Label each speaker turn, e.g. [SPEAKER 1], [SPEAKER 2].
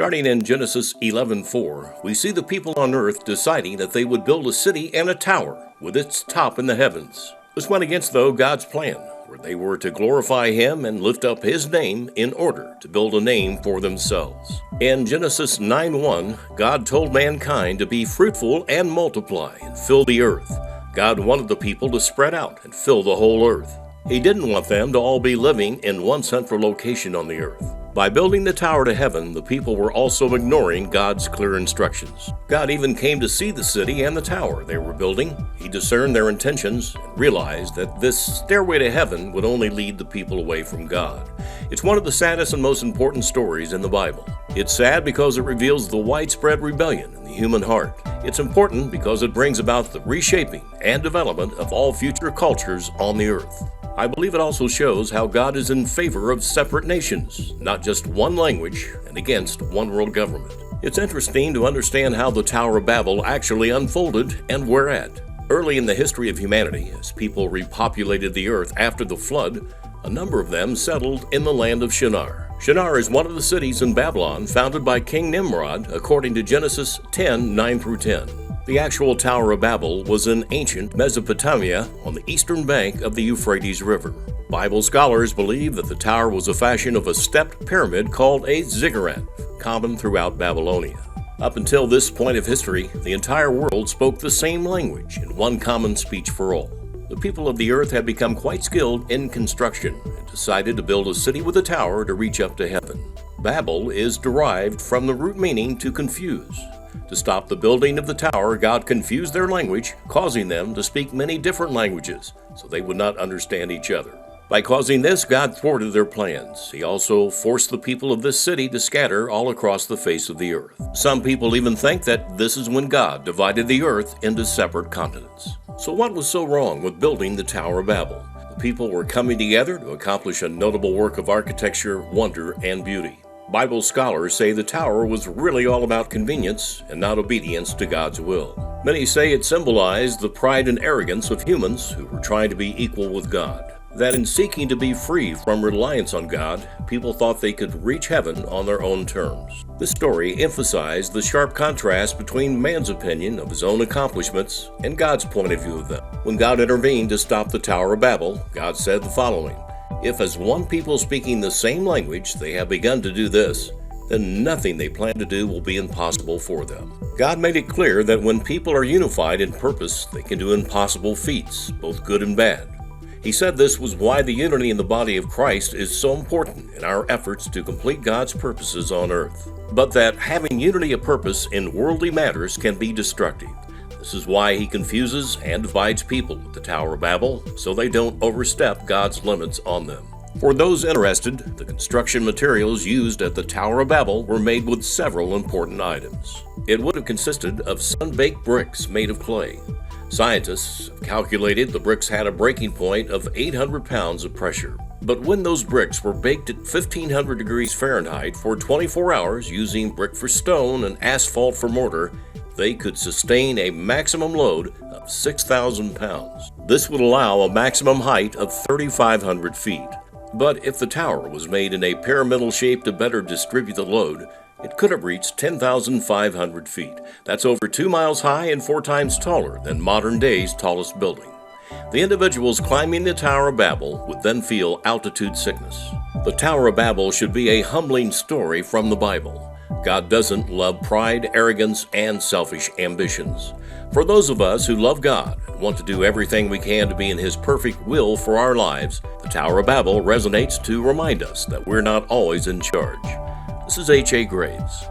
[SPEAKER 1] Starting in Genesis 11:4, we see the people on earth deciding that they would build a city and a tower with its top in the heavens. This went against, though, God's plan, where they were to glorify Him and lift up His name in order to build a name for themselves. In Genesis 9:1, God told mankind to be fruitful and multiply and fill the earth. God wanted the people to spread out and fill the whole earth. He didn't want them to all be living in one central location on the earth. By building the tower to heaven, the people were also ignoring God's clear instructions. God even came to see the city and the tower they were building. He discerned their intentions and realized that this stairway to heaven would only lead the people away from God. It's one of the saddest and most important stories in the Bible. It's sad because it reveals the widespread rebellion in the human heart. It's important because it brings about the reshaping and development of all future cultures on the earth. I believe it also shows how God is in favor of separate nations, not just one language, and against one world government. It's interesting to understand how the Tower of Babel actually unfolded and where at. Early in the history of humanity, as people repopulated the earth after the flood, a number of them settled in the land of Shinar. Shinar is one of the cities in Babylon founded by King Nimrod, according to Genesis 10:9-10. The actual Tower of Babel was in ancient Mesopotamia on the eastern bank of the Euphrates River. Bible scholars believe that the tower was a fashion of a stepped pyramid called a ziggurat, common throughout Babylonia. Up until this point of history, the entire world spoke the same language in one common speech for all. The people of the earth had become quite skilled in construction and decided to build a city with a tower to reach up to heaven. Babel is derived from the root meaning to confuse. To stop the building of the tower, God confused their language, causing them to speak many different languages, so they would not understand each other. By causing this, God thwarted their plans. He also forced the people of this city to scatter all across the face of the earth. Some people even think that this is when God divided the earth into separate continents. So what was so wrong with building the Tower of Babel? The people were coming together to accomplish a notable work of architecture, wonder, and beauty. Bible scholars say the tower was really all about convenience and not obedience to God's will. Many say it symbolized the pride and arrogance of humans who were trying to be equal with God. That in seeking to be free from reliance on God, people thought they could reach heaven on their own terms. This story emphasized the sharp contrast between man's opinion of his own accomplishments and God's point of view of them. When God intervened to stop the Tower of Babel, God said the following: "If as one people speaking the same language they have begun to do this, then nothing they plan to do will be impossible for them." God made it clear that when people are unified in purpose, they can do impossible feats, both good and bad. He said this was why the unity in the body of Christ is so important in our efforts to complete God's purposes on earth. But that having unity of purpose in worldly matters can be destructive. This is why He confuses and divides people at the Tower of Babel, so they don't overstep God's limits on them. For those interested, the construction materials used at the Tower of Babel were made with several important items. It would have consisted of sun-baked bricks made of clay. Scientists have calculated the bricks had a breaking point of 800 pounds of pressure. But when those bricks were baked at 1500 degrees Fahrenheit for 24 hours using brick for stone and asphalt for mortar, they could sustain a maximum load of 6,000 pounds. This would allow a maximum height of 3,500 feet. But if the tower was made in a pyramidal shape to better distribute the load, it could have reached 10,500 feet. That's over 2 miles high and 4 times taller than modern day's tallest building. The individuals climbing the Tower of Babel would then feel altitude sickness. The Tower of Babel should be a humbling story from the Bible. God doesn't love pride, arrogance, and selfish ambitions. For those of us who love God and want to do everything we can to be in His perfect will for our lives, the Tower of Babel resonates to remind us that we're not always in charge. This is H.A. Graves.